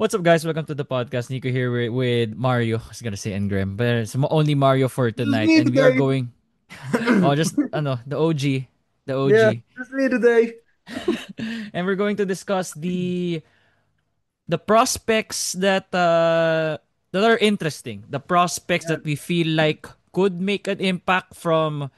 What's up, guys? Welcome to the podcast. Nico here with Mario. I was gonna say Engram, but it's only Mario for Just tonight, me and we are today. going. Oh, just the OG, the Yeah, OG, just me today. and we're going to discuss the prospects that are interesting, the prospects Yeah. that we feel like could make an impact from.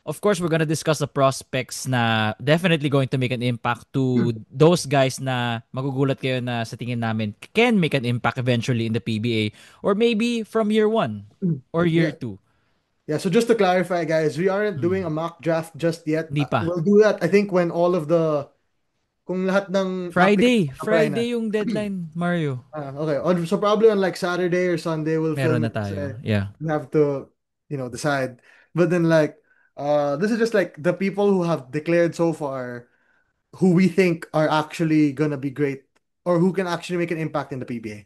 Of course, we're gonna discuss the prospects na definitely going to make an impact to those guys na magugulat kayo na sa tingin namin can make an impact eventually in the PBA or maybe from year one or year Yeah. two. Yeah. So just to clarify, guys, we aren't doing a Hmm. mock draft just yet. Hindi pa. We'll do that, I think, when all of kung lahat ng applicants apply na. Friday yung deadline, Mario. Okay. So probably on like Saturday or Sunday, we'll Meron film na it. tayo. Yeah. We have to, decide. But then like, this is just like the people who have declared so far, who we think are actually gonna be great or who can actually make an impact in the PBA.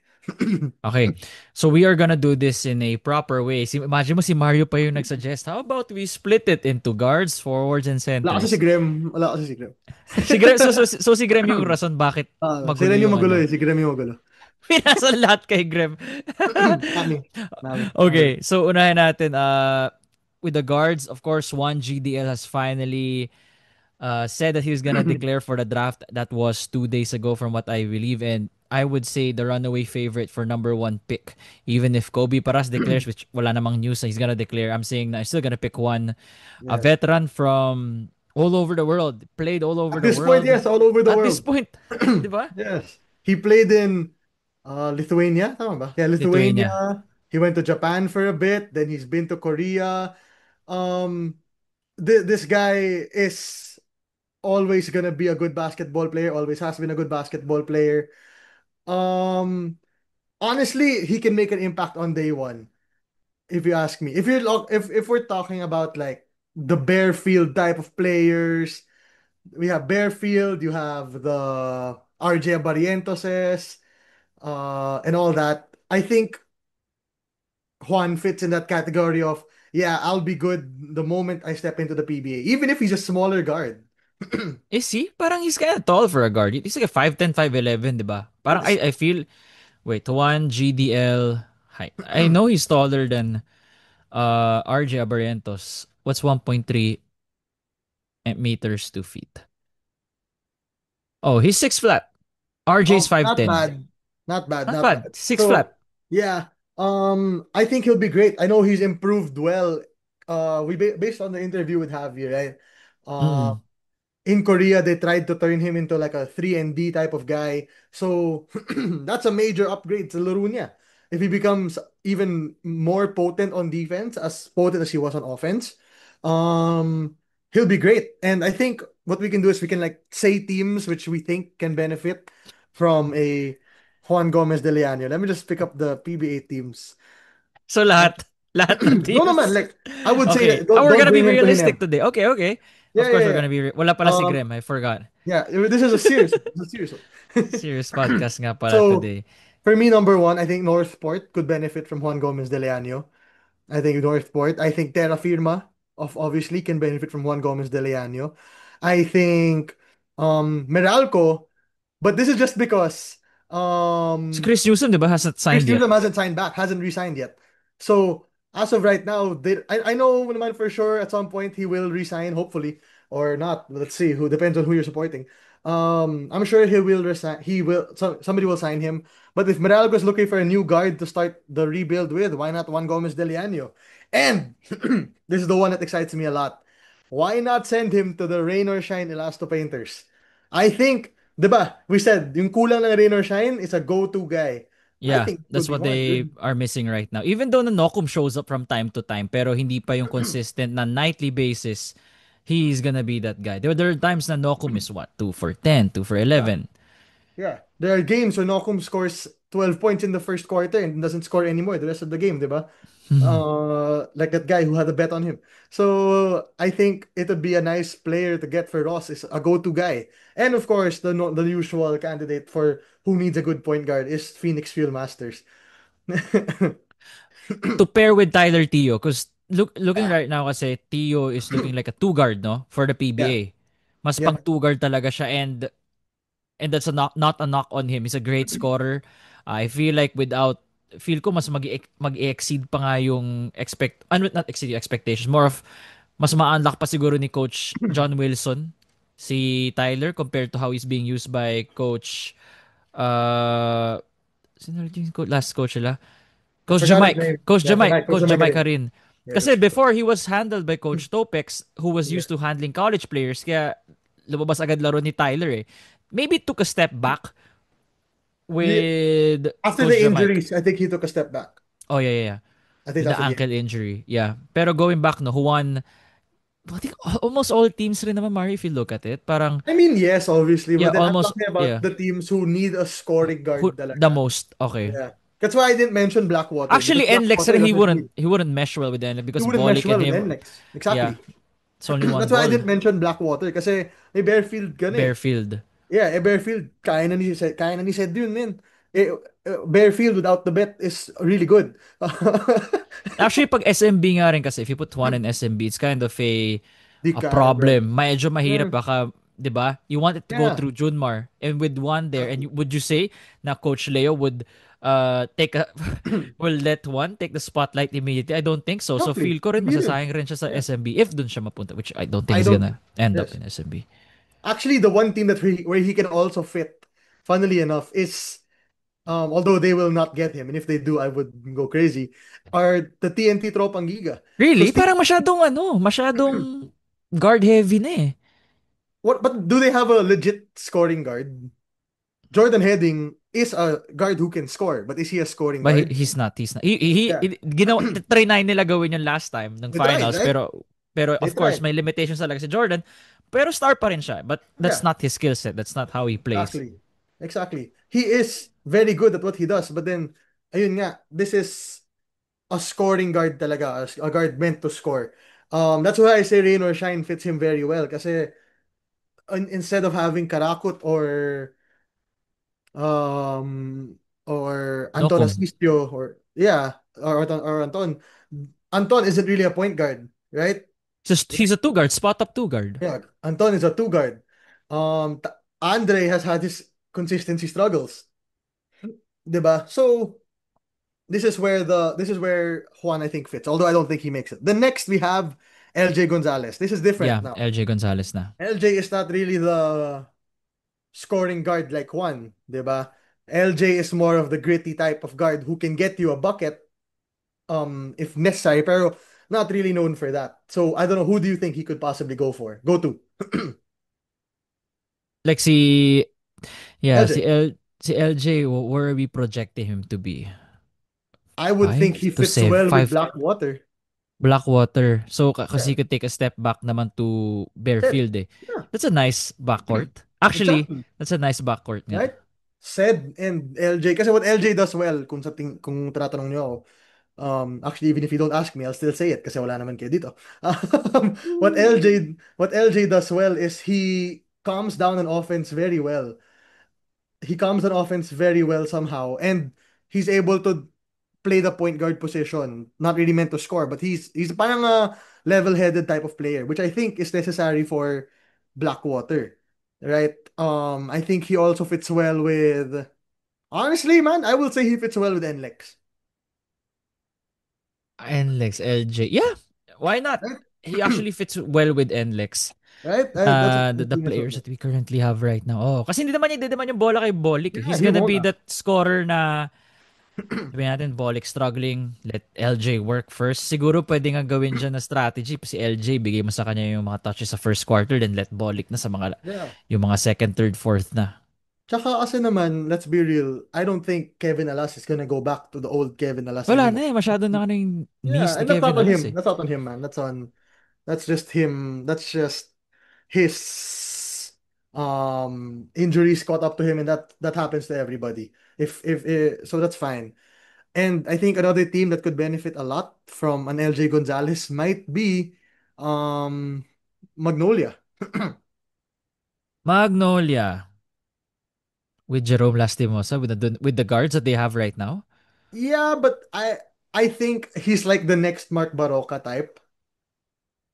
Okay. So we are gonna do this in a proper way. Imagine mo si Mario pa yung nagsuggest. How about we split it into guards, forwards, and Wala kasi si centers? Graham. Wala kasi si Graham. Si Graham, so si Graham yung rason bakit Sila magulo yung yung magulo ano. eh. Si Graham yung magulo. Pinasa lahat kay Graham. Nami. Nami. Nami. Okay, so unahin natin with the guards, of course, one GDL has finally said that he was gonna declare for the draft. That was 2 days ago, from what I believe, and I would say the runaway favorite for number one pick. Even if Kobe Paras declares, which wala namang news na he's gonna declare, I'm saying na I'm still gonna pick one, a Yes. veteran from all over the world, played all over At the this point, world. yes, all over the At this world. point, di ba? Yes. He played in Lithuania. Tama ba? Yeah, Lithuania. Lithuania. He went to Japan for a bit. Then he's been to Korea. Um, this guy is always gonna be a good basketball player. Always has been a good basketball player. Um, Honestly, he can make an impact on day one. If you ask me, if we're talking about like the Bearfield type of players, we have Bearfield, you have the RJ Barrientoses, and all that. I think Juan fits in that category of, yeah, I'll be good the moment I step into the PBA, even if he's a smaller guard. Is he? Parang he's kind of tall for a guard. He's like a 5'10", 5'11", di ba? Parang Yes. I feel, wait, one GDL height. I know he's taller than RJ Abarrientos. What's 1.3 meters, 2 feet? Oh, he's 6 flat. RJ's Not 5'10". bad. Not bad, Not not bad. bad. 6 So, flat. yeah, I think he'll be great. I know he's improved well. Based on the interview with Javier, right? Uh, Mm. in Korea, they tried to turn him into like a 3 and D type of guy. So that's a major upgrade to Larunia. If he becomes even more potent on defense, as potent as he was on offense, um, he'll be great. And I think what we can do is we can like say teams which we think can benefit from a Juan Gomez de Leano. Let me just pick up the PBA teams. So Uh, lahat ng no, no, man. teams. Like I would say Okay. that Oh, we're don't gonna be bring him to realistic Hinem. today. Okay, okay. Yeah, Of course, yeah, we're yeah. gonna be. Wala pala si Um, Graham. I forgot. Yeah, this is a serious, it's a serious one. Serious podcast nga pala So, today. for me, number one, I think Northport could benefit from Juan Gomez de Leano. I think Northport. I think Terra Firma of obviously can benefit from Juan Gomez de Leano. I think Meralco, but this is just because Si um Chris Newsom, di ba, hasn't Chris signed yet? Newsom hasn't signed back, hasn't re-signed yet. So as of right now, I know naman for sure at some point he will resign, hopefully, or not. Let's see. Who depends on who you're supporting. I'm sure he will resign. He will. Somebody will sign him. But if Meralco is looking for a new guard to start the rebuild with, why not Juan Gomez de Leano? And this is the one that excites me a lot. Why not send him to the Rain or Shine Elasto Painters? I think, 'di ba? We said yung kulang ng Rain or Shine is a go-to guy. I Yeah, think it could that's be what one. they are missing right now. Even though na Nokum shows up from time to time, pero hindi pa yung consistent na nightly basis, he's gonna be that guy. There are times na Nokum is what? 2 for 10, 2 for Yeah. 11. Yeah. There are games where Nokum scores 12 points in the first quarter and doesn't score anymore the rest of the game, diba? Like that guy who had a bet on him. So I think it would be a nice player to get for Ross is a go-to guy. And of course, the usual candidate for who needs a good point guard is Phoenix Fuel Masters. To pair with Tyler Tio, because looking right now kasi Tio is looking like a two guard, no, for the Yeah. PBA. Mas pang Yeah. two guard talaga siya, and that's a not a knock on him. He's a great scorer. I feel like feel ko mas mag-exceed pa nga yung not exceed yung expectations, more of mas ma-unlock pa siguro ni Coach John Wilson si Tyler compared to how he's being used by Coach uh sino ulit yung last coach nila? I forgot his name. Yeah, Coach Coach Jamaica Jamaica rin. rin. Kasi Yes. before he was handled by Coach Topex who was Yeah. used to handling college players kaya lumabas agad laro ni Tyler eh. Maybe took a step back Yeah. with After Coach the Jamaica. injuries, I think he took a step back. Oh yeah, yeah, yeah. I think With the after the ankle injury. Yeah. Pero going back no, who won I think almost all teams rin naman Mario if you look at it. Parang I mean, yes, obviously, yeah, but then I'm almost talking about yeah. the teams who need a scoring Who guard the talaga. most okay. Yeah. That's why I didn't mention Blackwater because Actually, NLEX Blackwater rin doesn't need. he wouldn't mesh well with NLEX He because wouldn't mesh Volek and well with him, NLEX. yeah, Exactly. it's only one That's why I ball. didn't mention Blackwater kasi may Bearfield ka na eh. Barefield. Yeah, Bearfield, kaya na ni said yun, man. Bearfield without the bet is really good. Actually, pag SMB nga rin kasi, if you put one in SMB, it's kind of Di a kaya, bro. problem. Medyo mahirap Mm, baka, 'di ba? You want it to go yeah. through Junmar and with one there and would you say na Coach Leo would take a will let one take the spotlight immediately? I don't think so. So Exactly. feel ko rin Hindi rin. masasayang rin siya sa Yeah. SMB if dun siya mapunta, which I don't think I he's don't. gonna end up Yes. in SMB. Actually, the one team that where he can also fit, funnily enough, is although they will not get him, and if they do, I would go crazy, are the TNT Tropang Giga. Really? Because Parang masyadong guard heavy na eh. what? But do they have a legit scoring guard? Jordan Heading is a guard who can score, but is he a scoring But guard? he's not. He's not. Yeah, Try na nila gawin yun last time ng they tried, finals. right? Pero They of course, tried. may limitations talaga si Jordan. Pero star pa rin siya. But that's Yeah, not his skill set. That's not how he plays. exactly, exactly. He is very good at what he does, but then, ayun nga, this is a scoring guard talaga, a guard meant to score. That's why I say Rain or Shine fits him very well kasi instead of having Karakut or No Anton kung. Asistio or yeah or Anton isn't really a point guard, right? Just he's a two guard, spot up two guard. Yeah, Anton is a two guard. Andre has had his consistency struggles, 'di ba? So this is where Juan I think fits, although I don't think he makes it. The next we have LJ Gonzalez. This is different Yeah, now. LJ Gonzalez na. LJ is not really the scoring guard like Juan, 'di ba? LJ is more of the gritty type of guard who can get you a bucket if necessary, pero not really known for that. So I don't know, who do you think he could possibly go to? Like yeah, LJ. si LJ, where are we projecting him to be? I would think Five he to fits seven, well with five Blackwater. Blackwater. So, Yeah. kasi you could take a step back naman to Said. Bearfield eh. Yeah. That's a nice backcourt. Actually, Exactly. that's a nice backcourt nga. Right? Said and LJ. Kasi what LJ does well, kung tinatanong niyo ako, actually, even if you don't ask me, I'll still say it kasi wala naman kayo dito. What LJ does well is he calms down an offense very well. He calms an offense very well somehow, and he's able to play the point guard position. Not really meant to score, but he's parang a level-headed type of player, which I think is necessary for Blackwater. Right? I think he also fits well with. Honestly, man, I will say he fits well with NLEX. NLEX, LJ. Yeah, why not? Right? He actually fits well with NLEX. Right? That's what I'm The thinking as players well. that we currently have right now. Oh, kasi hindi naman yung bola kay Bolik eh. Yeah, He's he gonna won't be have. that scorer na sabi natin, Bolik struggling, let LJ work first. Siguro pwede nga gawin dyan na strategy. Si LJ, bigay mo sa kanya yung mga touches sa first quarter, then let Bolik na sa Yeah. yung mga second, third, fourth na. Tsaka kasi naman, let's be real, I don't think Kevin Alas is gonna go back to the old Kevin Alas Wala anymore. na eh. Masyado na yung Yeah, knees ni and that's not Kevin on Alas him. eh. That's not on him, man. That's just him. That's just his injuries caught up to him, and that happens to everybody. If so, that's fine. And I think another team that could benefit a lot from an LJ Gonzalez might be um Magnolia. Magnolia with Jerome Lastimosa with the guards that they have right now. Yeah, but I think he's like the next Mark Baroka type.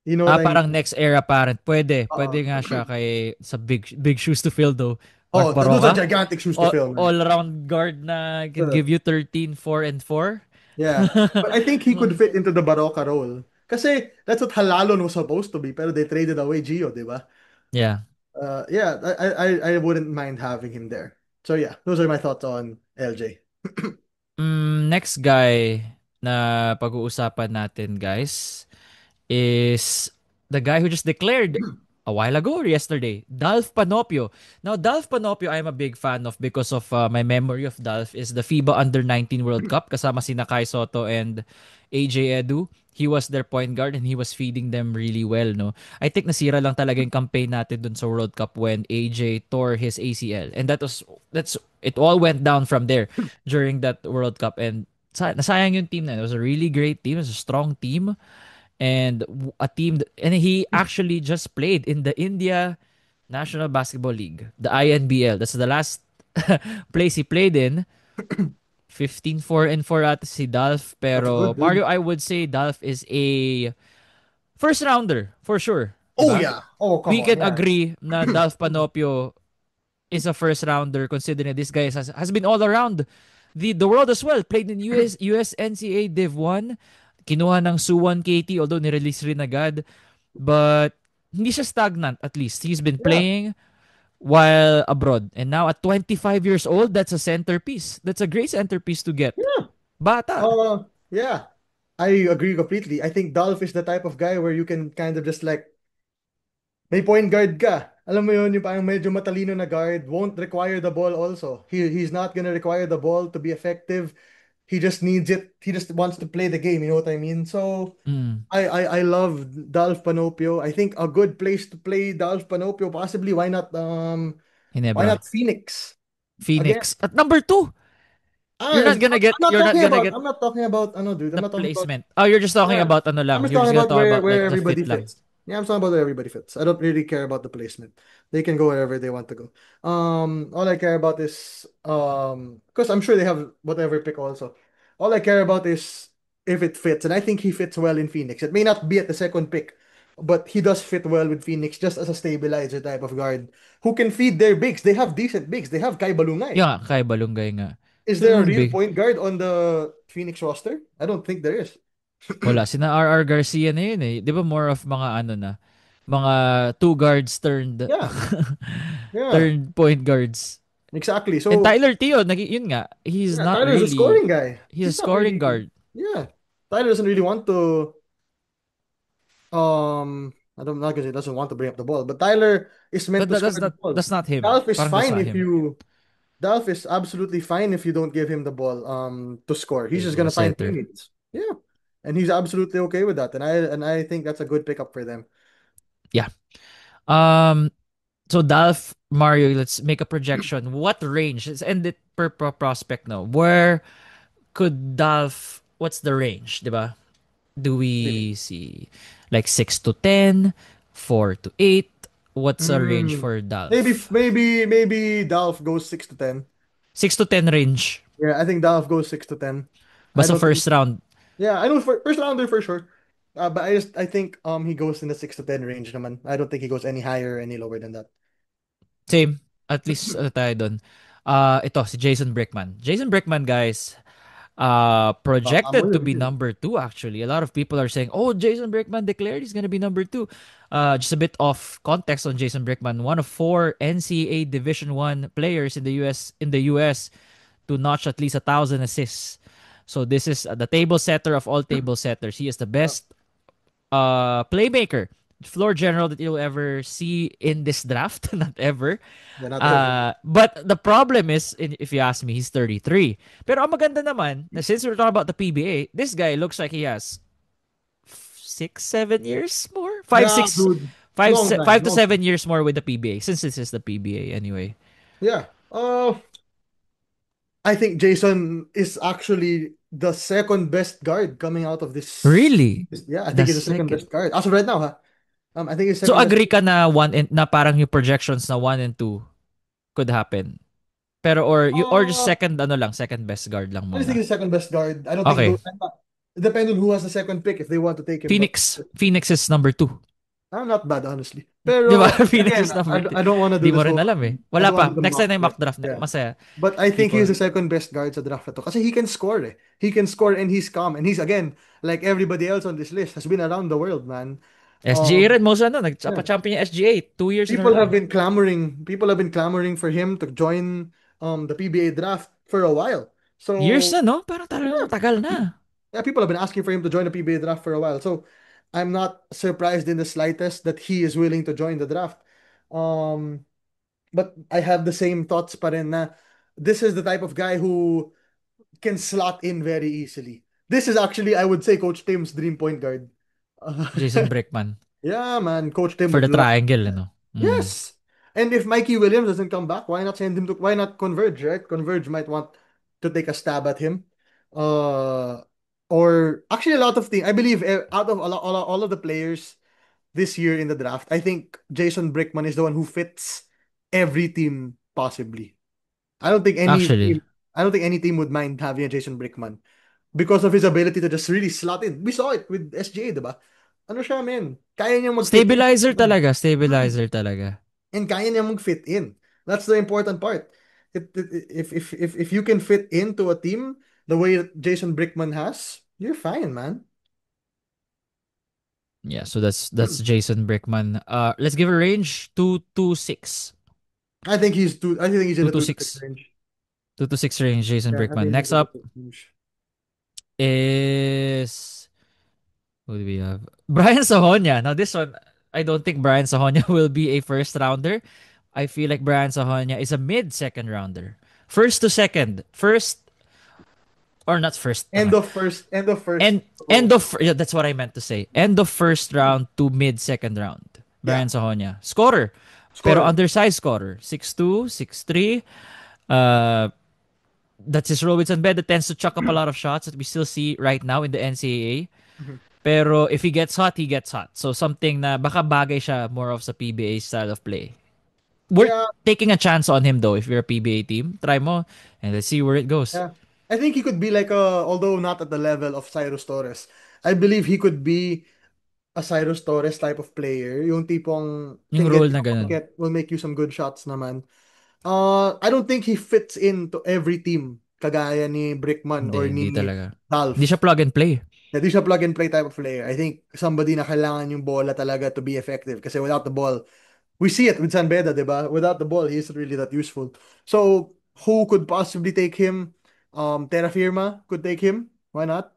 You know what I Parang mean? next era parent. Pwede Uh, nga siya kay sa big shoes to fill though. Mark Oh, those are Baroka. gigantic shoes to fill, man. All-round guard na can Uh, give you 13, 4, and 4. yeah. But I think he could fit into the Baroka role. Kasi that's what Halalon was supposed to be, pero they traded away Gio, di ba? Yeah. Yeah, I wouldn't mind having him there. So yeah, those are my thoughts on LJ. Next guy na pag-uusapan natin, guys, is the guy who just declared a while ago or yesterday, Dolph Panopio. Now, Dolph Panopio, I'm a big fan of because of my memory of Dolph is the FIBA Under-19 World Cup kasama sina Kai Soto and AJ Edu. He was their point guard and he was feeding them really well, no? I think nasira lang talaga yung campaign natin dun sa World Cup when AJ tore his ACL. And that's it all went down from there during that World Cup and nasayang yung team na. It was a really great team. It was a strong team and a team and he actually just played in the India National Basketball League, the INBL. That's the last place he played in. 15-4-4 at si Dolph. That's Pero good, Mario, dude. I would say Dolph is a first rounder for sure. Oh Diba? yeah. Oh come We on, can yeah. agree na Dolph Panopio is a first rounder considering this guy has been all around the world as well. Played in US NCAA Div 1. Kinuha ng Suwon KT although nirelease rin agad. But hindi siya stagnant at least. He's been Yeah. playing while abroad. And now at 25 years old, that's a centerpiece. That's a great centerpiece to get. Yeah. Bata. Yeah. I agree completely. I think Dolph is the type of guy where you can kind of just like may point guard ka. Alam mo yun, yung parang medyo matalino na guard won't require the ball also. He's not gonna require the ball to be effective. He just needs it. He just wants to play the game, you know what I mean? So Mm, I love Dolph Panopio. I think a good place to play Dolph Panopio, possibly why Hinebra. not Phoenix? Again, Phoenix. At number 2, you're not gonna get you're not gonna get I'm not talking about ano dude. I'm the not talking about placement. Oh, you're just talking yeah. about ano I'm lang. just You're talking just gonna about talk about where like the everybody fit lang. fits. Yeah, I'm talking about where everybody fits. I don't really care about the placement. They can go wherever they want to go. All I care about is because I'm sure they have whatever pick also. All I care about is if it fits, and I think he fits well in Phoenix. It may not be at the second pick, but he does fit well with Phoenix just as a stabilizer type of guard who can feed their bigs. They have decent bigs. They have Kai Balungay. Yeah, kay Balunggay nga. Is Sino there a bang real big? point guard on the Phoenix roster? I don't think there is. Wala. Sina R.R. Garcia na yun eh. Di ba more of mga ano na? Mga two guards turned Yeah, yeah, turned point guards. exactly. And So Tyler Teo, yun nga, he's yeah, not Tyler's a really, scoring guy. he's a He's not scoring really. guard. Yeah, Tyler doesn't really want to. I'm not gonna say doesn't want to bring up the ball, but Tyler is meant But to score the ball. that's not him. Dolph is Parang that's fine not if him. you. Dolph is absolutely fine if you don't give him the ball to score. He's just Table gonna find setter. teammates. Yeah, and he's absolutely okay with that. And I think that's a good pickup for them. Yeah. Um, so Dolph, Mario, let's make a projection. What range? Let's end it per prospect now. Where could Dolph, what's the range, diba? Do we see like 6 to 10, 4 to 8? What's a range Hmm. for Dolph? Maybe Dolph goes 6 to 10. 6 to 10 range. Yeah, I think Dolph goes 6 to 10. I Basta don't think. first round. Yeah, I know for first rounder for sure. But I think he goes in the 6 to 10 range naman. I don't think he goes any higher or any lower than that. Same. At least tayo dun. Ito, si Jason Brickman. Jason Brickman, guys, I'm projected to with be you. number 2 actually. A lot of people are saying, oh, Jason Brickman declared he's gonna be number 2. Just a bit of context on Jason Brickman. One of 4 NCAA Division 1 players in the US to notch at least 1,000 assists. So this is the table setter of all table setters. He is the Uh, best playmaker, floor general that you'll ever see in this draft. Not ever. yeah, not ever. But the problem is, if you ask me, he's 33. Pero ang maganda naman, na since we're talking about the PBA, this guy looks like he has 6, 7 years more? Five, Yeah, six, dude. five, Long time, five to long time. 7 years more with the PBA, since this is the PBA anyway. Yeah. I think Jason is actually the second best guard coming out of this. Really? Yeah, I The think he's the second second. best guard. As of right now, huh? I think he's So second best. agree ka na na parang yung projections na 1 and 2 could happen. Pero or just Uh, second ano lang, second best guard lang I just think muna. he's second best guard. I don't think Okay. those. It depends on who has the second pick if they want to take him. But Phoenix is number 2. I'm not bad, honestly. Di ba? Pero Phoenix again, is number two. I don't want to do Di mo this rin whole alam eh. I Wala don't want to pa. do the Next time mock na yung mock draft. draft, Yeah. masaya. But I think he's People. the second best guard sa draft na to. Kasi he can score eh. He can score and he's calm. And he's again, like everybody else on this list, has been around the world, man. SGA rin, most Yeah. nagpa-champion yung SGA 2 years in a People have row. been clamoring. People have been clamoring for him to join the PBA draft for a while. Years So na, no? Parang talagang yeah, matagal na. yeah, people have been asking for him to join the PBA draft for a while. So I'm not surprised in the slightest that he is willing to join the draft. Um, but I have the same thoughts pa rin na this is the type of guy who can slot in very easily. This is actually, I would say, Coach Tim's dream point guard. Jason Brickman. Yeah, man, Coach Tim For would the love triangle, that. ano? Mm. Yes. And if Mikey Williams doesn't come back, why not Converge, right? Converge might want to take a stab at him. Uh or actually a lot of things. I believe out of all of the players this year in the draft, I think Jason Brickman is the one who fits every team possibly. I don't think any Actually, team I don't think any team would mind having a Jason Brickman because of his ability to just really slot in. We saw it with SGA, diba? Ano siya, man? Kaya niyang mag-fit in. stabilizer talaga, Mm. stabilizer talaga. And kaya niya mag-fit in. That's the important part. If you can fit into a team the way that Jason Brickman has, you're fine, man. Yeah, so that's Jason Brickman. Let's give a range 2 to 6. I think he's in Two the to 2 to 6 6. range. 2 to 6 range, Jason Yeah, I think Brickman. he's in Next the 2 to up 6 range. is who do we have? Brian Sahonia. Now this one, I don't think Brian Sahonia will be a first rounder. I feel like Brian Sahonia is a mid second rounder. First to second. First or not first naman. End of first. End Oh, yeah, that's what I meant to say. End of first round to mid second round. yeah, Brian Sahonia. Scorer. Pero scorer. undersized scorer. 6'2", 6'3". Uh, that's his role with San Beda tends to chuck up a lot of shots that we still see right now in the NCAA. Mhm. Pero if he gets hot, he gets hot. So something na baka bagay siya more of sa PBA style of play. We're Yeah, taking a chance on him though. If you're a PBA team, try mo and let's see where it goes. yeah. I think he could be like although not at the level of Cyrus Torres, I believe he could be a Cyrus Torres type of player. Yung tipong Yung can get role you na a ganun. bucket, will make you some good shots naman. I don't think he fits into every team kagaya ni Brickman or Hindi ni talaga. Hindi siya Dolph. plug and play. Hindi siya plug and play type of player. I think somebody na kailangan yung bola talaga to be effective kasi without the ball, we see it with San Beda, di ba? Without the ball, he's really that useful. So, who could possibly take him? Terra Firma could take him. Why not?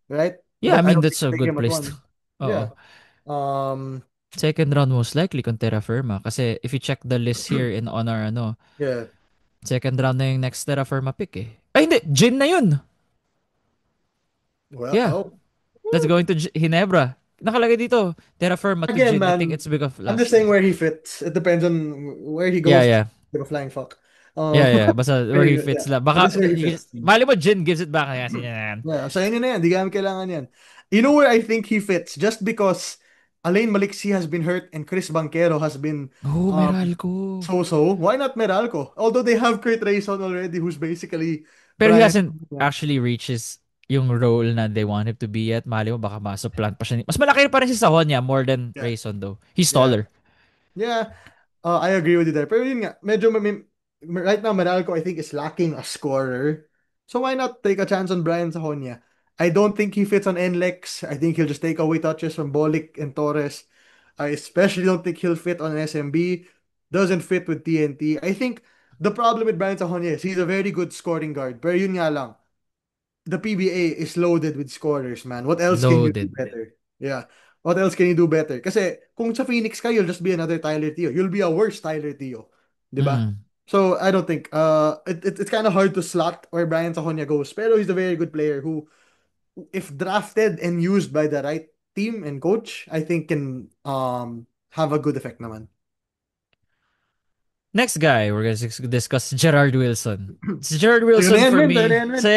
Right? Yeah, I But I mean don't think that's a take good him at place to. one. Oo. Yeah. Um, Second round most likely kung Terra Firma kasi if you check the list here in on our ano, yeah. second round na yung next Terra Firma pick eh. Ay hindi, Jin na yun. Well, Yeah, oh. that's going to Ginebra. Nakalagay dito, Terra Firma to Again, Jin. I think man, it's because of I'm last just saying year. where he fits. It depends on where he Yeah, goes. yeah. Give a flying fuck. Uh, Yeah, yeah. Basta where he fits yeah, lang. Baka, just where he fits. mali mo, Jin gives it back. Kasi niya na yan. Yeah, sa inyo na yan. Di namin kailangan yan. You know where I think he fits? Just because Alain Maliksi has been hurt and Chris Banquero has been Oh, um, Meralco. so-so. Why not Meralco? Although they have Kurt Rayson already, who's basically Pero he Brian. hasn't Yeah. actually reached yung role na they want him to be yet. Mali mo, baka masuplant pa siya. Mas malaki pa rin si Sahonia more than Yeah. Rayson though. He's Yeah. taller. Yeah. I agree with you there. Pero yun nga, medyo right now Meralco I think is lacking a scorer. So why not take a chance on Brian Sahonia? I don't think he fits on NLEX. I think he'll just take away touches from Bolik and Torres. I especially don't think he'll fit on an SMB. Doesn't fit with TNT. I think the problem with Brian Sahonia is he's a very good scoring guard. Pero yun nga lang, the PBA is loaded with scorers, man. What else can you do Loaded. better? Yeah. What else can you do better? Kasi kung sa Phoenix ka, you'll just be another Tyler Teo. You'll be a worse Tyler Teo. 'Di ba? Mm. So, I don't think it's kind of hard to slot where Brian Sahonia goes. Pero he's a very good player who if drafted and used by the right team and coach, I think can have a good effect naman. Next guy, we're gonna discuss Gerard Wilson. It's Gerard Ayun na Wilson yan, for men. Ayun na me. yan, men. So,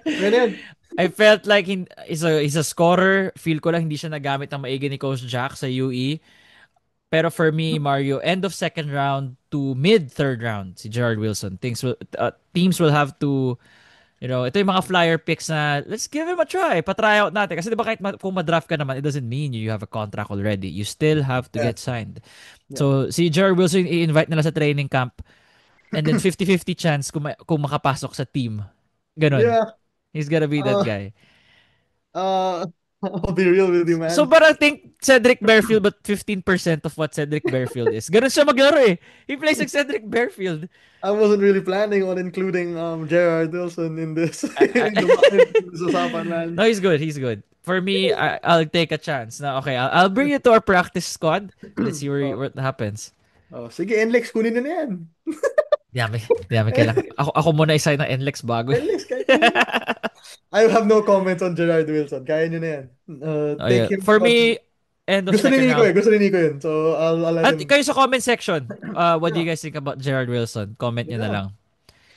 Ayun na yan. I felt like he's a scorer. Feel ko lang hindi siya nagamit ng maigi ni Coach Jack sa UE. Pero for me, Mario, end of second round to mid third round, si Gerard Wilson. Teams will have to Ito yung mga flyer picks na let's give him a try. Pa-try out natin. Kasi di ba kahit kung ma-draft ka naman, it doesn't mean you have a contract already. You still have to Yeah, get signed. yeah. So, si Gerald Wilson, i-invite nila sa training camp. And then 50-50 chance kung makapasok sa team. Ganon. Yeah. He's gonna be that Uh, guy. I'll be real with you, So, man. parang think Cedric Bearfield but 15% of what Cedric Bearfield is. Ganon siya maglaro eh. He plays like Cedric Bearfield. I wasn't really planning on including Gerard Wilson in this I, in this usapan, man. no, he's good. He's good. For me, I'll take a chance. Na okay, I'll bring you to our practice squad. Let's see Oh, what happens. sige, NLEX, kunin nyo na yan. Di namin kailangan. Ako muna isa ng NLEX bago. NLEX, kahit na yan. I have no comments on Gerard Wilson. Kaya nyo na yan. Oh, Take yeah. him For because me, end of gusto ni second Nico round. eh. Gusto ni Nico yun. So, I'll let At him. kayo sa comment section, what do Yeah. you guys think about Gerard Wilson? Comment nyo na Yeah. lang.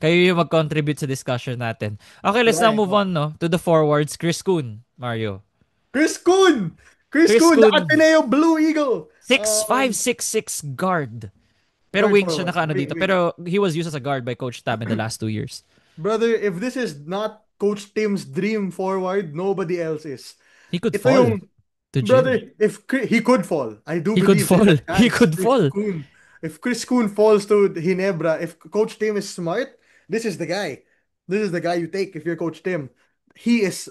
Kayo yung mag-contribute sa discussion natin. Okay, let's now Right. move on no to the forwards. Chris Kuhn, Mario. Chris Kuhn! Chris Chris Kuhn, the Kuhn, Ateneo Blue Eagle! 6'5", 6'6" guard. Pero Guard wing siya forward. nakaano dito. Wing. Pero he was used as a guard by Coach Tab in the last 2 years. Brother, if this is not Coach Tim's dream forward, nobody else is. He could Ito fall yung, to brother, Jim. He could fall. I do He could believe there's fall. a He chance could fall. If Chris Kuhn falls to Ginebra, if Coach Tim is smart, this is the guy. This is the guy you take if you're Coach Tim. He is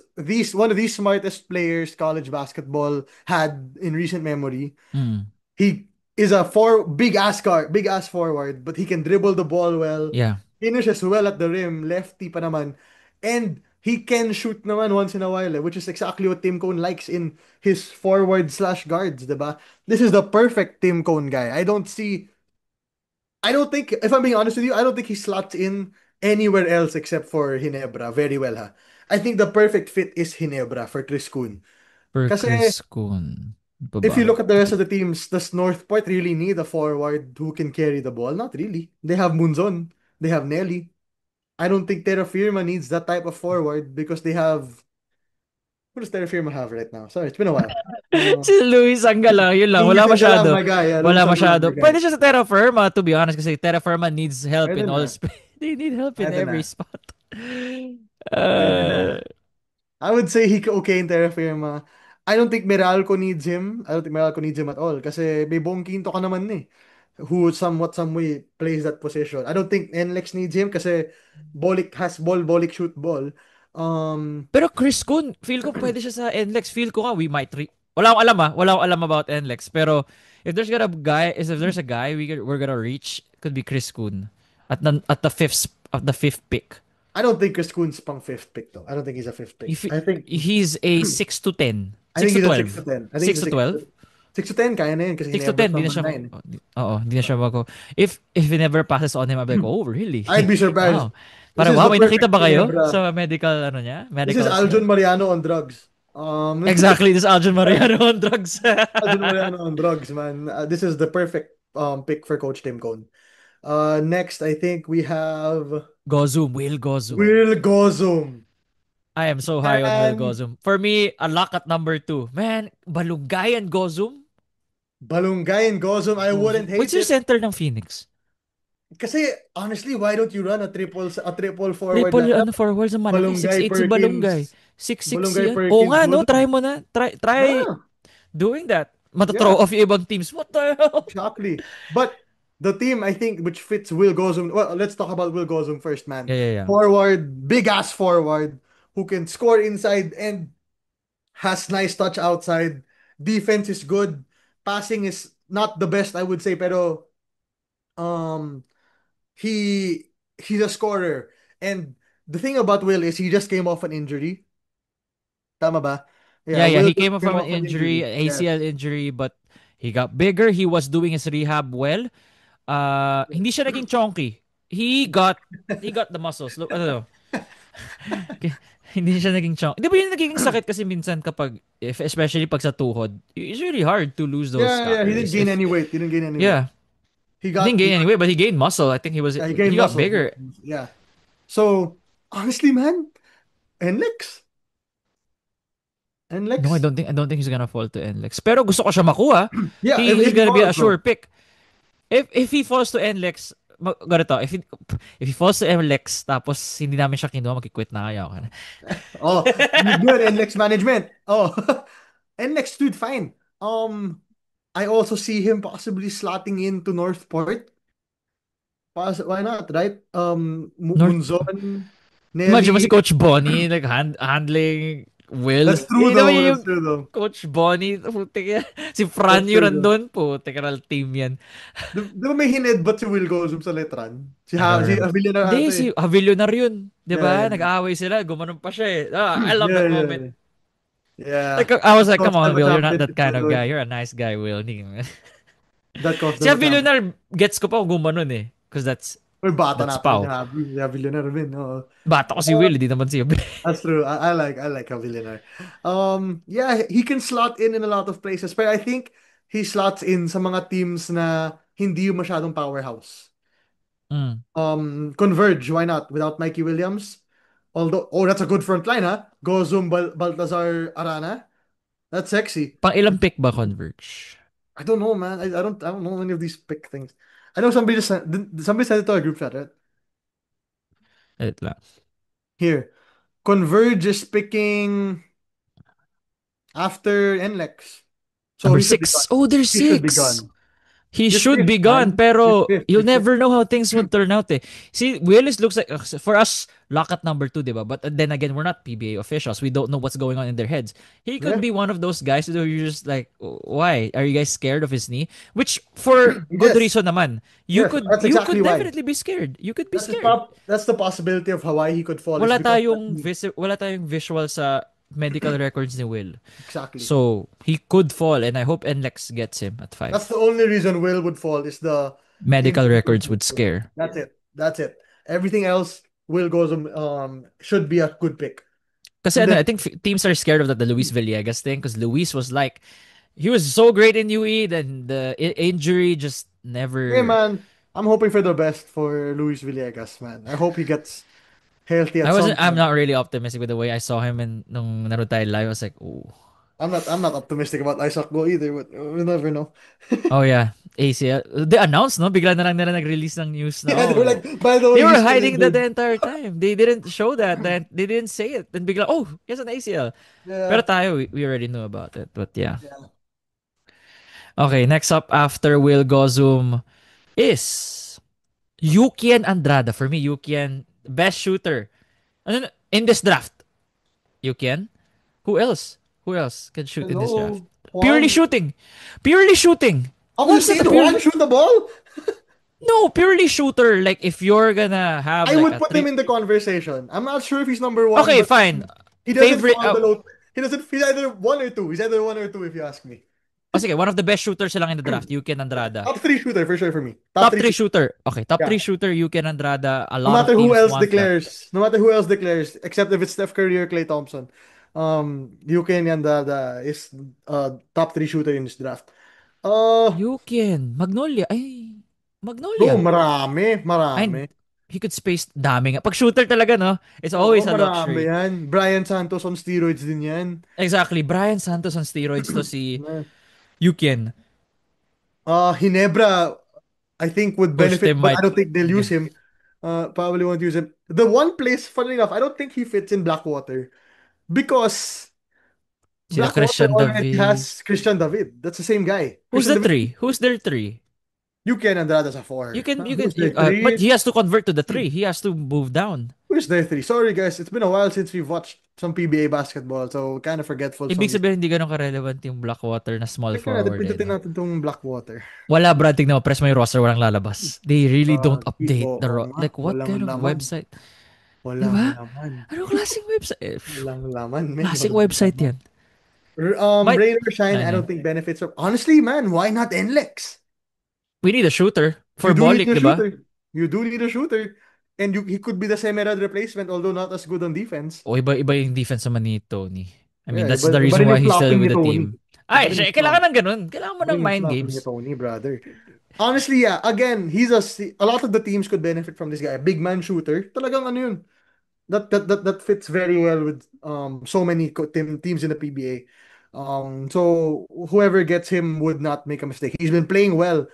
one of the smartest players college basketball had in recent memory. Mm, He is a big ass forward, but he can dribble the ball well, yeah, finishes well at the rim, lefty pa naman, and he can shoot naman once in a while, which is exactly what Tim Cone likes in his forward slash guards, diba? This is the perfect Tim Cone guy. I don't think, if I'm being honest with you, I don't think he slots in anywhere else except for Ginebra very well, ha. I think the perfect fit is Ginebra for Chris Kuhn. for Kasi Chris Kuhn. Pa if ba? you look at the rest of the teams, does Northport really need a forward who can carry the ball? Not really. They have Munzon. They have Nelly. I don't think Terra Firma needs that type of forward because they have. Who does Terra Firma have right now? Sorry, it's been a while. Si Luis Angga lang, yun lang. Luis Wala Angala, masyado. my guy. Yeah, Wala Luis Angala, my masyado. guy. Pwede siya sa Terra Firma, to be honest, kasi Terra Firma needs help Pwede in all na. space. They need help in Pwede every na. spot. Pwede Uh, na. I would say okay in Terra Firma. I don't think Meralco needs him. I don't think Meralco needs him at all. Kasi may Bong Quinto ka naman eh. Who somewhat some way plays that position. I don't think NLEX needs him kasi Bolik has ball, Bolik shoot ball. pero Chris Kuhn, feel ko pwede siya sa NLEX. Feel ko nga, we might wala akong alam Wala akong alam about NLEX. Pero if there's a guy we're gonna reach, it could be Chris Kuhn at the fifth pick. I don't think Chris Kun's pang fifth pick though. I don't think he's a fifth pick. If he's a 6 to 10, I 6 think to he's a 6 to 12. 10. I think 6 he's a to 6 12? to 6 to 10 kaya na yun kasi 6 to Ginebra 10, di na number siya, 9. di na siya mag if he never passes on him, I'll be like, oh, really? I'd be surprised. Wow. This Parang, is wow, the may nakita perfect ba kayo Ginebra. sa This is medicals niya? Aljun Mariano on drugs. Exactly, this Aljon Mariano on drugs. Aljun Mariano on drugs, man. This is the perfect pick for Coach Tim Cone. Next, I think we have Gozum, Will Gozum. Will Gozum. I am so high on Will Man, Gozum. For me, a lock at number 2. Man, Balungay and Gozum? Balungay and Gozum, I Gozum. wouldn't What's hate your it. center ng Phoenix? Kasi, honestly, why don't you run a triple forward Triple lineup? forward sa malaki. Balungay 6'8" si Balungay. Perkins, 6'6" Balungay yan. Oo Perkins, nga, no? Try Gozum. mo na. Try Yeah, doing that. Matathrow yeah, off yung ibang teams. What the hell? exactly. But the team, I think, which fits Will Gozum. Well, let's talk about Will Gozum first, man. Yeah. Forward, big ass forward, who can score inside and has nice touch outside. Defense is good. Passing is not the best, I would say, pero um he's a scorer. And the thing about Will is he just came off an injury. Tama ba? Yeah, Yeah. Will He just came came from an off an injury, injury. Yes. ACL injury, but he got bigger. He was doing his rehab well. Hindi siya naging chonky. He got the muscles. Look, ano, hindi siya naging chonky. Di ba yung naging sakit kasi minsan especially pag sa tuhod, it's really hard to lose those Yeah, he didn't calories. gain any weight. He didn't gain any weight. Yeah, He he didn't got he gain got any weight, but he gained muscle. I think yeah, he he gained got muscle. bigger. Yeah. So honestly, man, NLEX. No, NLEX. I don't think he's gonna fall to NLEX. Pero gusto ko siya makuha. Yeah, if He's he gonna be a falls sure though. pick. If he falls to NLEX, ganito, if he falls to MLX, tapos hindi namin siya kinuha, mag-quit na kaya ako. Oh, good NLEX management. Oh, NLEX dude, fine. I also see him possibly slotting into Northport. Why not, right? North, Munzon, imagine mo si Neri. Coach Bonnie, like, handling Will. That's true Eh, naman though. yung That's true though. Coach Bonnie, putik yan. Si That's Franyo true though. nandun, putik na team yan. Di ba may hinedbat si Will Gozum sa Letran? I don't Si remember. Avillana Hindi, ata si eh. Avillonar yun. Di Yeah, ba? yeah. Nag-aaway sila, gumanon pa siya eh. I love Yeah, that yeah, moment. yeah. Yeah. Like, I was That like, come cost on, them a Will, you're not that championship, by kind the of way. guy. You're a nice guy, Will. That cost Si them a championship. Avillonar, gets ko pa kung gumanon eh. Because Uy, bata that's natin Pau. niya. Avillana rin. Oo. Bata ko si Will, hindi naman si Avillonar. That's true. I like Avillana. Yeah, he can slot in a lot of places. But I think he slots in sa mga teams na hindi yung masyadong powerhouse. Mm. Converge, why not? Without Mikey Williams. Although, oh, that's a good front line, huh? Gozum Baltazar Arana. That's sexy. Pang ilang pick ba Converge? I don't know, man. I don't know any of these pick things. I know somebody sent it to our group chat, right? Wait lang. Here. Converge is picking after NLEX. So Number he should be gone. six. Oh, there's He should be six. gone. He He's should fifth, be gone, man. He's pero fifth. you'll He's fifth. never know how things would turn out eh. See, Willis looks like, for us, lock at number 2, diba? But then again, we're not PBA officials. We don't know what's going on in their heads. He could Yeah. be one of those guys who you're just like, why? Are you guys scared of his knee? Which, for good Yes. reason naman. Yes. That's You exactly could why. definitely be scared. You could be scared. That's the possibility of Hawaii he could fall is because of that knee. Wala tayong visual sa medical records ni Will. Exactly. So, he could fall and I hope NLEX gets him at 5. That's the only reason Will would fall is the Medical injury. records would scare. That's it. That's it. Everything else, Will goes should be a good pick. Kasi And ano, then I think teams are scared of that the Luis Villegas thing because Luis was like, he was so great in UE, then the injury just hey never. man, I'm hoping for the best for Luis Villegas, man. I hope he gets healthy at some I'm point. not really optimistic with the way I saw him in nung naroon tayo live. I was like, oh, I'm not optimistic about Isaac Go either, but we never know. oh yeah, ACL. They announced no, bigla na lang nila nag-release ng news na Yeah, they were oh. like, by the They way, were he's still hiding that the injured. entire time. They didn't show that. Then they didn't say it. Then bigla, oh, he has an ACL. Pero Yeah. tayo, we already knew about it. But yeah. Yeah. Okay, next up after Will Gozum is Yukian Andrada. For me, Yukian, best shooter. In this draft? Yukian? Who else? Who else can shoot in this draft? Hello, Purely Juan. shooting. Purely shooting. Have Who you else not seen a pure? Juan shoot the ball? No, purely shooter. Like if you're gonna have I like would a put him three. in the conversation. I'm not sure if he's number one, Okay, but fine. he doesn't Favorite. fall below. He doesn't. He's either one or two. He's either one or two, if you ask me. Sige, one of the best shooters lang in the draft. Yukian Andrada. Top three shooter for sure for me. Top Top three three shooter. shooter. Okay, top Yeah. three shooter. Yukian Andrada. A No lot of matter who teams else want that. declares, no matter who else declares, except if it's Steph Curry or Klay Thompson, UK and is top three shooter in this draft. Uh, Yukian. Magnolia. Ay, bro, Magnolia. marami, marami. And he could space dami nga. Pag shooter talaga, no? It's Oo, always a marami luxury. yan. Brian Santos on steroids din yan. Exactly. Brian Santos on steroids to si Yukian. Hinebra, I think would Coach benefit, Tim but might... I don't think they'll use him. Probably won't use him. The one place, funnily enough, I don't think he fits in Blackwater because Sila Blackwater Christian already David. has Christian David. That's the same guy. Who's Christian the David, three? Who's their three? you can Andrade as a four. Who's their But three? he has to convert to the three. He has to move down. Who's their three? Sorry guys, it's been a while since we've watched some PBA basketball, so kind of forgetful Ibig some. sabihin, hindi ganun ka-relevant yung Blackwater na small Teka natin, forward, eh, pindutin no? natin tong Blackwater. Wala, Brad. Tignan mo. Press mo yung roster. Walang lalabas. They really don't update the Oo nga, Like, what walang kind of laman. website? Walang Diba? laman. Anong klaseng website? Walang laman, men. Klaseng Walang website laman. yan. Might... Rain or Shine, Ano I yan? don't think benefits from. Honestly, man, why not NLEX? We need a shooter. You For do need Bolik, a di ba? shooter. You do need a shooter. And he could be the Semerad replacement, although not as good on defense. O iba yung defense naman ni Tony. I mean, Yeah, that's the iba reason rin why yung he's still flopping ni with the Tony. team. Iba Ay, rin yung kailangan flop. ng ganun. Kailangan mo Iba ng rin yung mind flopping ni games. Tony, brother. Honestly, yeah. Again, a lot of the teams could benefit from this guy. A big man shooter. Talagang ano yun. That fits very well with so many teams in the PBA. So whoever gets him would not make a mistake. He's been playing well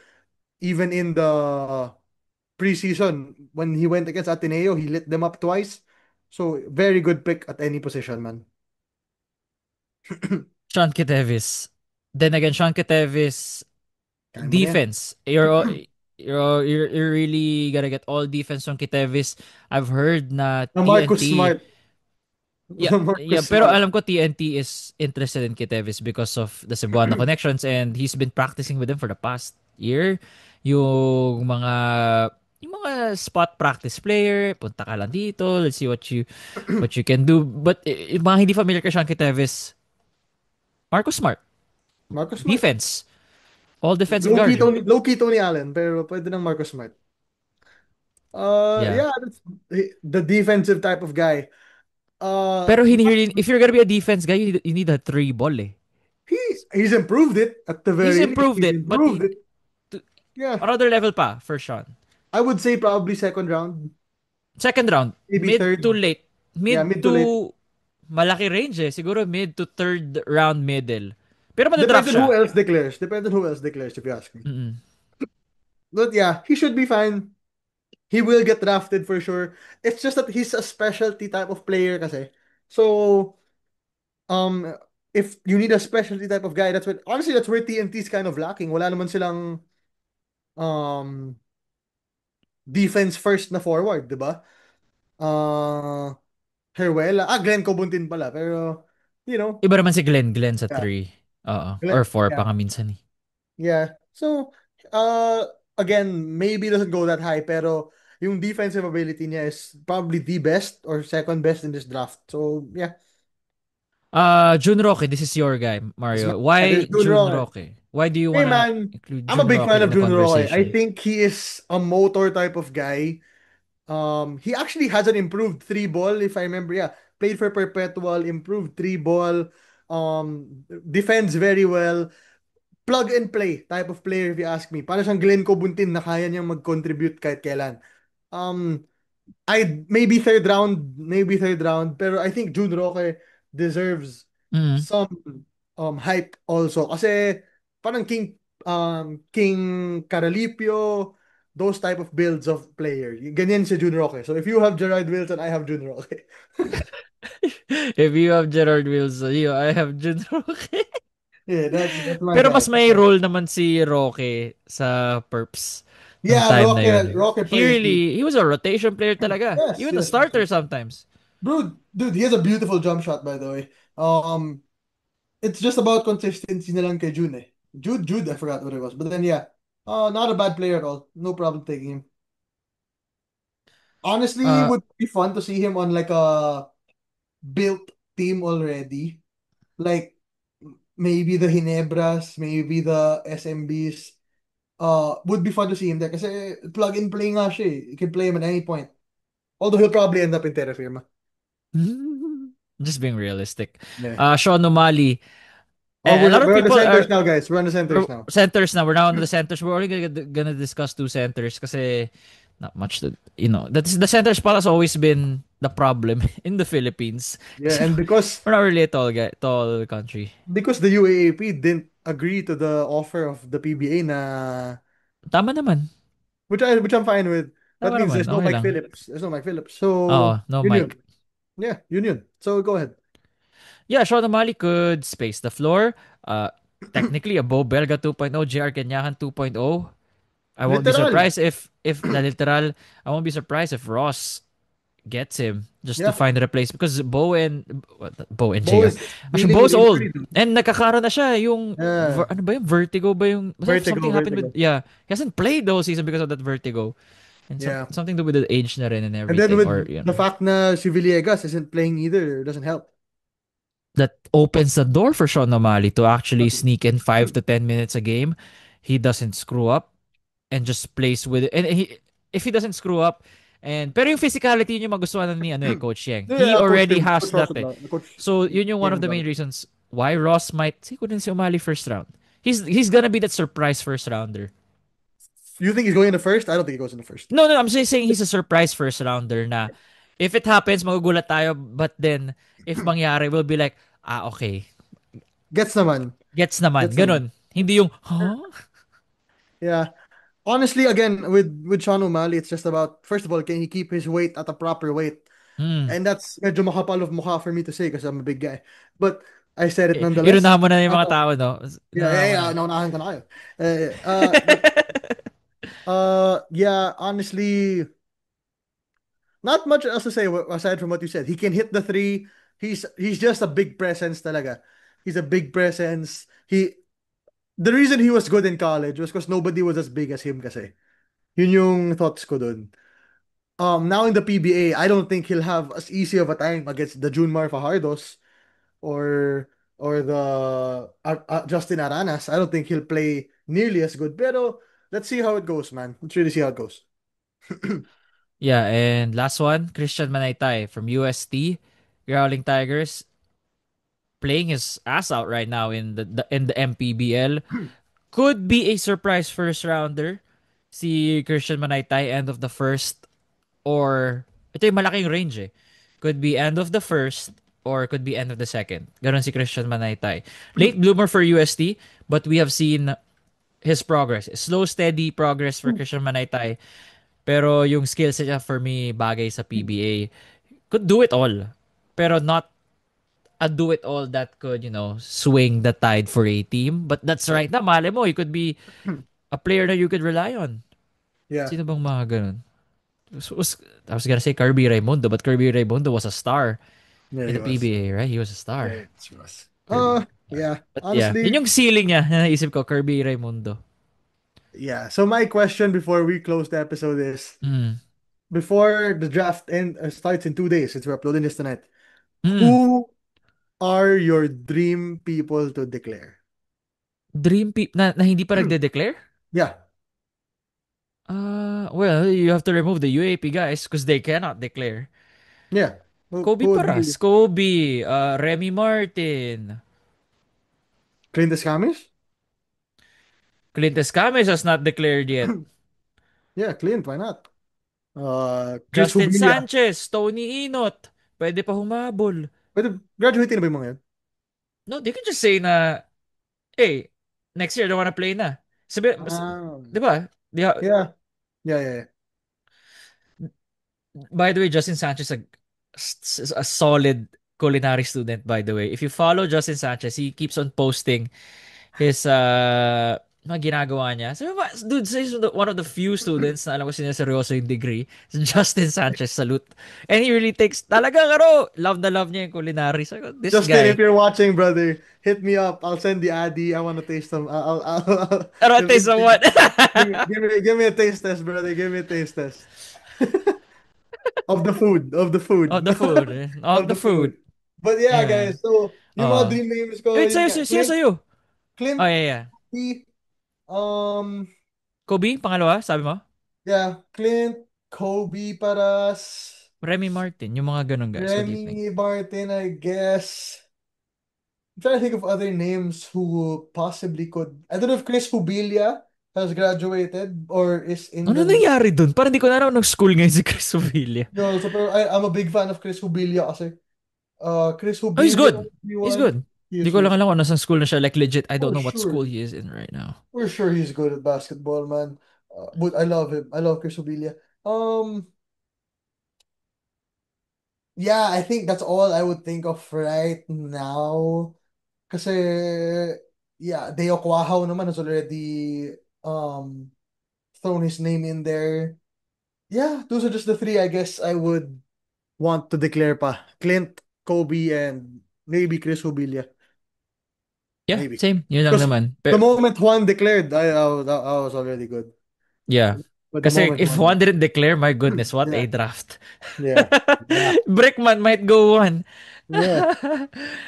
even in the preseason when he went against Ateneo, he lit them up twice. So very good pick at any position, man. Sean Kitevis. Then again, Sean Kitevis, Kaya mo na yan. defense. You're really gonna get all defense from Kitevis. I've heard na Na Marcus TNT. Smart. Yeah, Na yeah, Marcus pero Smart. alam ko TNT is interested in Kitevis because of the Cebuana connections and he's been practicing with them for the past year. Yung mga yung mga spot practice player, punta ka lang dito, let's see what you can do. But yung mga hindi familiar kay Sean Kitevis, Marcus Smart, Marcus Smart. defense, all defensive guard. Low key Tony Allen, pero pwede ng Marcus Smart. Yeah. Yeah, that's the defensive type of guy. Pero But if you're gonna be a defense guy, you need a three ball eh. he he's improved it at the He's very least. improved He's it, but improved it. to, Yeah, another level pa for Sean. I would say probably second round, Second round, maybe mid third. to late. Yeah, Mid mid to late. to malaki range eh. Siguro mid to third round middle. Pero Depends madadraft on siya. who else declares. Depends on who else declares, if you ask me. Mm-mm. But yeah, he should be fine. He will get drafted for sure. It's just that he's a specialty type of player kasi. So, um, if you need a specialty type of guy, that's where TNT is kind of lacking. Wala naman silang um defense first na forward, 'di ba? Uh, Heruela. Glenn Cobuntin pala. Pero, you know, Iba naman si Glenn sa yeah. 3. Oo. Or Glenn, 4 pa yeah. nga minsan eh. Yeah. So, again, maybe it doesn't go that high, pero yung defensive ability niya is probably the best or second best in this draft. So, yeah. Jun Roque, this is your guy, Mario. There's Why Jun Jun Roque. Roque? Why do you Hey, wanna man. include I'm a Jun big Roque fan in of the Jun Roque. I conversation? think he is a motor type of guy. He actually has an improved three ball, if I remember. Yeah, played for Perpetual, improved three ball, defends very well. Plug and play type of player if you ask me. Para siyang Glenn Cobuntin na kaya niyang mag-contribute kahit kailan. Um, I maybe third round, pero I think June Roque deserves Mm. some hype also kasi parang King Caralipio, those type of builds of player. Ganyan si June Roque. So if you have Gerard Wilson, I have June Roque. If you have Gerard Wilson, I have Jun Roque. Yeah, that's my Pero mas guy. may role naman si Roque sa Perps nung Yeah, time na yun. Roque plays deep. He was a rotation player talaga. Yes, Even a yes, yes, starter yes. sometimes. Dude, he has a beautiful jump shot, by the way. It's just about consistency na lang kay June eh. Jude, I forgot what it was. But then yeah, not a bad player at all. No problem taking him. Honestly, it Uh, would be fun to see him on like a built team already. Like maybe the Hinebras, maybe the SMBs. Would be fun to see him there kasi plug and play nga siya eh. You can play him at any point. Although he'll probably end up in Terra Firma. just being realistic. Yeah. Sean O'Malley. Oh, A lot of we're on the people centers are now, guys. We're on the centers now. centers now. We're now on the centers. We're only gonna discuss two centers kasi not much to, that's the center spot has always been the problem in the Philippines Yeah, kasi and we're not really a tall country. because the UAAP didn't agree to the offer of the PBA na Tama naman. which I'm fine with. That Tama means naman. there's no Okay Mike lang. Phillips. There's no Mike Phillips. Oo, So no Union. mic. Yeah, Union. So go ahead. Yeah, Sean O'Malley could space the floor. Technically a Bo Belga 2.0, JR Kenyahan 2.0. I won't be Literal. surprised if the literal. I won't be surprised if Ross gets him just to Yeah. find a replace because Bo and Bo JR. is Actually, dealing with Bo's old injury, dude. and nagkakaroon na siya yung Yeah. ano ba yung vertigo ba yung basta Vertigo, something happened with vertigo. yeah he hasn't played the whole season because of that vertigo and Yeah. something to do with the age na rin and And then everything with or the fact na si Villegas isn't playing either, doesn't help. that opens the door for Sean O'Malley to actually sneak in 5 to 10 minutes a game. He doesn't screw up and just plays with it. And if he doesn't screw up, pero yung physicality yun yung magustuhan ni Coach Yang. He Yeah, already has Coach Ross that would eh. love, Coach So yun yung one Yang of would the love main it. reasons why Ross might siguro din si O'Malley first round. He's gonna be that surprise first rounder. You think he's going in the first? I don't think he goes in the first. No, I'm just saying he's a surprise first rounder na if it happens, magugulat tayo, but then if mangyari, we'll be like, okay, Gets naman. gets naman. Gets naman. Ganun. Hindi yung, huh? Yeah. Honestly, again, with Sean O'Malley, it's just about first of all, can he keep his weight at a proper weight? Hmm. And that's medyo makapal of mukha for me to say because I'm a big guy. But I said it nonetheless. Inunahan mo na yung mga Uh, tao, no? yeah, Inunahan yeah, mo yeah, na. naunahan ko na kayo. But yeah, honestly, not much else to say aside from what you said. He can hit the three. He's just a big presence talaga. He's a big presence. The reason he was good in college was because nobody was as big as him kasi. Yun yung thoughts ko dun. Now in the PBA, I don't think he'll have as easy of a time against the Junmar Fajardos or the Justin Aranas. I don't think he'll play nearly as good. Pero let's see how it goes, man. Let's really see how it goes. Yeah, and last one, Christian Manaytay from UST, Growling Tigers, playing his ass out right now in the MPBL. Could be a surprise first rounder. Si Christian Manaytay, end of the first, or ito yung malaking range eh. Could be end of the first or could be end of the second. Ganon si Christian Manaytay. Late bloomer for UST, but we have seen his progress. Slow, steady progress for Christian Manaytay. Pero yung skill set niya for me bagay sa PBA. Could do it all. Pero not a do it all that could, swing the tide for a team. But that's Yeah. right na, mali mo, he could be a player that you could rely on. Yeah. Sino bang mga ganun? I was gonna say Kirby Raimundo, but Kirby Raimundo was a star Yeah, in he the was. PBA, right? He was a star. Yeah, he was. Kirby. Yeah. But yeah, Honestly, yun yung ceiling niya na naisip ko, Kirby Raimundo. yeah. So my question before we close the episode is, Mm. before the draft starts in 2 days, since we're uploading this tonight, Mm. who are your dream people to declare? Na hindi pa nagde-declare? Yeah. Well, you have to remove the UAP guys because they cannot declare. Yeah. Kobe Who would be Paras, Kobe, Remy Martin, Clint Escamis? Clint Escames has not declared yet. Yeah, Clint, why not? Chris Justin Hubilia. Sanchez, Tony Inot, pwede pa humabol. Pwede, graduate na ba yung mga yan? No, they can just say na, hey, next year I don't wanna play na. Sabi, Ah, di ba? yeah. Yeah, yeah, yeah. By the way, Justin Sanchez a solid culinary student, by the way. If you follow Justin Sanchez, he keeps on posting his mga ginagawa niya. So, dude, he's one of the few students na alam ko sineseryoso yung degree. Justin Sanchez, salute. And he really takes, talagang love na love niya yung culinary. So, this Justin, if guy, you're watching, brother, hit me up. I'll send the Addy. I want to taste them. Arote sa what? give me a taste test, brother. Give me a taste test of the food, of the Of food, the food. Of of the the food. food. But yeah, Yeah. guys. So yung mga Oh. dream names ko, Wait, yun sa'yo, nga, sino sa'yo? Oh, Clint, yeah, yeah. P, um, Kobe, pangalawa, sabi mo? yeah, Clint, Kobe Paras, Remy Martin, yung mga ganun guys. What do you think? Remy Martin, I guess. I'm trying to think of other names who possibly could. I don't know if Chris Hubilia has graduated or is in Ano the. nangyari dun? Parang di ko na raw ng-school ngayon si Chris Sevilla. No, so pero I'm a big fan of Chris Hubilia kasi. Chris Oh, he's Hubilia, good. He's everyone. good. Di Yes, ko lang yes. alam kung nasa school na siya. Like legit, I don't For know what school sure. he is in right now. For sure he's good at basketball, man. But I love him. I love Chris Hubilia. Yeah, I think that's all I would think of right now. Kasi, yeah, Deo Quahaw naman has already um thrown his name in there. Yeah, those are just the three I guess I would want to declare pa. Clint, Kobe, and maybe Chris Hubilia. Yeah, Maybe. same. Yun lang Because naman. the Pero, moment Juan declared, I was already good. yeah. But the Kasi moment if Juan, one didn't declare, my goodness, what yeah, a draft. yeah, yeah, Brickman might go one. yeah,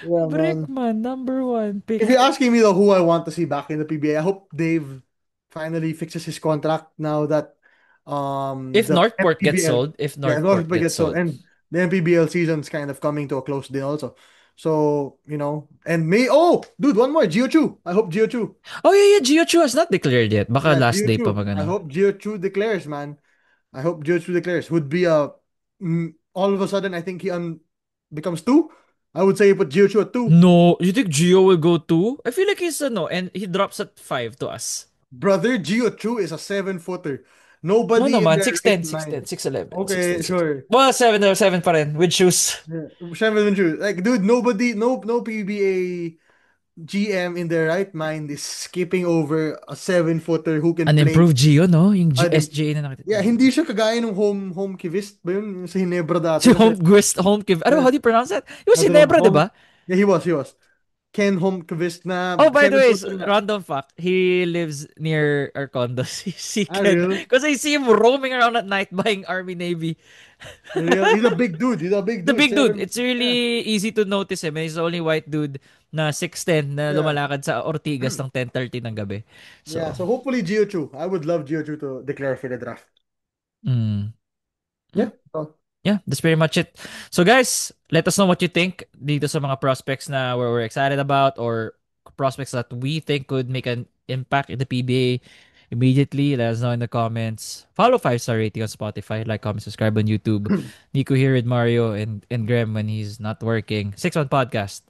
yeah, man. Brickman, number one If pick. you're asking me though who I want to see back in the PBA, I hope Dave finally fixes his contract now that If the Northport gets MPBL, sold, if yeah, Northport Northbridge gets gets sold, sold. and the MPBL season's kind of coming to a close then also. So, and me, oh dude, one more, Gio Chu. I hope Gio Chu. Oh yeah, yeah, Gio Chu has not declared yet. Baka Yeah, last Gio day pa Chu. I magano. hope Gio Chu declares, man. I hope Gio Chu declares. Would be all of a sudden I think he becomes two. I would say you put Gio Chu at two. No, you think Gio will go two? I feel like he's and he drops at five to us. Brother, Gio Chu is a 7-footer. No Nobody in naman, their right 6'10", mind. 6'10", 6'11", 6'10", Okay, 6'10". sure. Well, 7 or 7 pa rin with shoes. Yeah. 7 shoes. Like, dude, nobody, no PBA GM in their right mind is skipping over a 7-footer who can An play. improved Gio, no? Yung An SGA na nakita. Yeah, hindi siya kagaya ng home kivist ba yun? Yung sa Hinebra dati Si na Home Gwest Home Kiv. Ano, yeah, how do you pronounce that? It was I don't know. Ginebra, di ba? Yeah, he was. Ken home kivist na Oh, by the seven way, footer nga. random fact. He lives near our condo. Si Ah, Ken. real? Because I see him roaming around at night buying Army Navy. Real? He's a big dude. He's a big The dude. big dude. Seven. It's Yeah. really easy to notice him. He's the only white dude na 6'10" na Yeah. lumalakad sa Ortigas ng 10:30 ng gabi. Yeah. So, So hopefully Gio Chu. I would love Gio Chu to declare for the draft. mm, Yeah. Oh. yeah, that's pretty much it. So guys, let us know what you think dito sa mga prospects na we're excited about or prospects that we think could make an impact in the PBA immediately. Let us know in the comments. Follow 5-star rating on Spotify, like, comment, subscribe on YouTube. Nico here with Mario and Graham when he's not working. 6-1 Podcast.